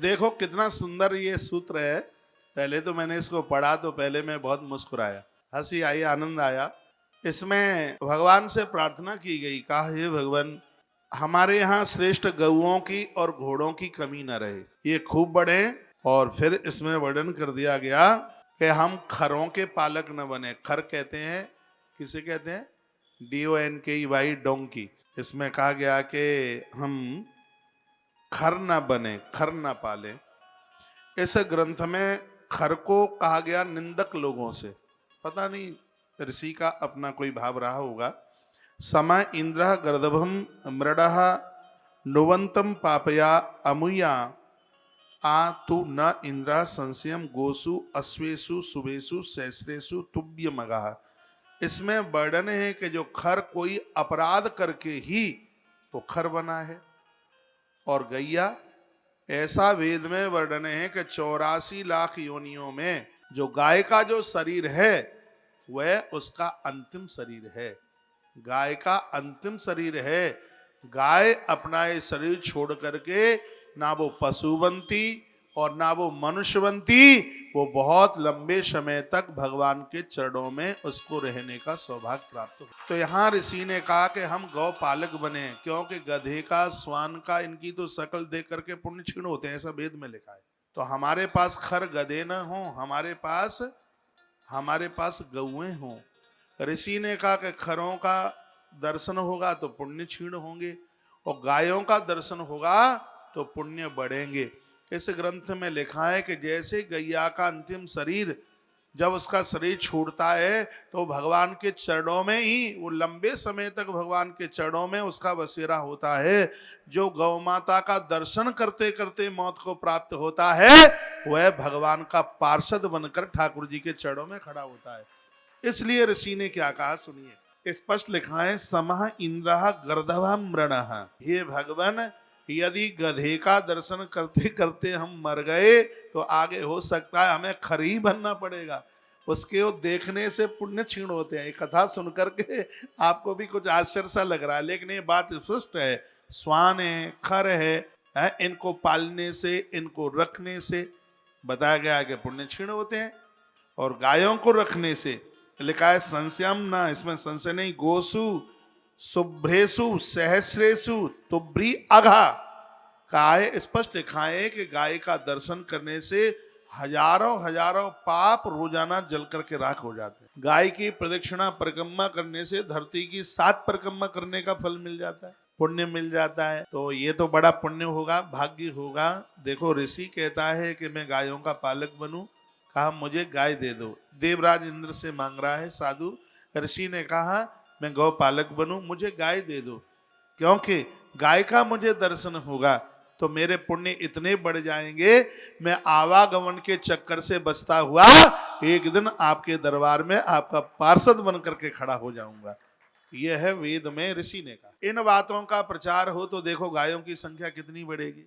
देखो कितना सुंदर ये सूत्र है। पहले तो मैंने इसको पढ़ा तो पहले मैं बहुत मुस्कुराया, हंसी आई, आनंद आया। इसमें भगवान से प्रार्थना की गई, कहा हे भगवान हमारे यहाँ श्रेष्ठ गौओं की और घोड़ों की कमी न रहे, ये खूब बढ़े। और फिर इसमें वर्णन कर दिया गया कि हम खरों के पालक न बने। खर कहते हैं, किसे कहते हैं? DONKEY, donkey. इसमें कहा गया कि हम खर न बने, खर न पाले। इस ग्रंथ में खर को कहा गया निंदक लोगों से। पता नहीं ऋषि का अपना कोई भाव रहा होगा। समय इंद्र गर्दभम मृडः नुवंतम पापया अमुया आ तु न इंद्र संशयम गोसु अश्वेसु सुबेसु सहस्रेसु तुभ्य मगः। इसमें वर्णन है कि जो खर कोई अपराध करके ही वो खर बना है। और गैया, ऐसा वेद में वर्णन है कि 84 लाख योनियों में जो गाय का जो शरीर है वह उसका अंतिम शरीर है। गाय का अंतिम शरीर है। गाय अपना ये शरीर छोड़ करके ना वो पशु बनती और ना वो मनुष्य बनती, वो बहुत लंबे समय तक भगवान के चरणों में उसको रहने का सौभाग्य प्राप्त हो। तो यहाँ ऋषि ने कहा कि हम गौ पालक बने, क्योंकि गधे का, श्वान का, इनकी तो शकल देख करके पुण्य क्षीण होते हैं, ऐसा वेद में लिखा है। तो हमारे पास खर गधे न हो, हमारे पास गौएं हों। ऋषि ने कहा कि खरों का दर्शन होगा तो पुण्य क्षीण होंगे और गायों का दर्शन होगा तो पुण्य बढ़ेंगे। इस ग्रंथ में लिखा है कि जैसे गैया का अंतिम शरीर जब उसका शरीर छूटता है तो भगवान के चरणों में ही वो लंबे समय तक भगवान के चरणों में उसका बसेरा होता है। जो गौ माता का दर्शन करते करते मौत को प्राप्त होता है वह भगवान का पार्षद बनकर ठाकुर जी के चरणों में खड़ा होता है। इसलिए ऋषि ने क्या कहा सुनिए, स्पष्ट लिखा है समः इंद्रः गर्दभः मृणः। हे भगवान, यदि गधे का दर्शन करते करते हम मर गए तो आगे हो सकता है हमें खरी बनना पड़ेगा। उसके वो देखने से पुण्य क्षीण होते हैं। ये कथा सुनकर के आपको भी कुछ आश्चर्य सा लग रहा है, लेकिन ये बात स्पष्ट है। श्वान है, खर है, इनको पालने से, इनको रखने से बताया गया है कि पुण्य क्षीण होते हैं। और गायों को रखने से लिखा है संशयम ना, इसमें संशय नहीं, गोसु शुभ्रेशु सहस्रेशु तुभ्री अघा। काय स्पष्ट लिखा है कि गाय का दर्शन करने से हजारों हजारों पाप रोजाना जल करके राख हो जाते हैं। गाय की प्रदक्षिणा परिक्रमा करने से धरती की 7 परिक्रमा करने का फल मिल जाता है, पुण्य मिल जाता है। तो ये तो बड़ा पुण्य होगा, भाग्य होगा। देखो ऋषि कहता है कि मैं गायों का पालक बनूं, कहा मुझे गाय दे दो। देवराज इंद्र से मांग रहा है साधु। ऋषि ने कहा मैं गौ पालक बनूं, मुझे गाय दे दो, क्योंकि गाय का मुझे दर्शन होगा तो मेरे पुण्य इतने बढ़ जाएंगे, मैं आवागमन के चक्कर से बचता हुआ एक दिन आपके दरबार में आपका पार्षद बन करके खड़ा हो जाऊंगा। यह है वेद में ऋषि ने कहा। इन बातों का प्रचार हो तो देखो गायों की संख्या कितनी बढ़ेगी।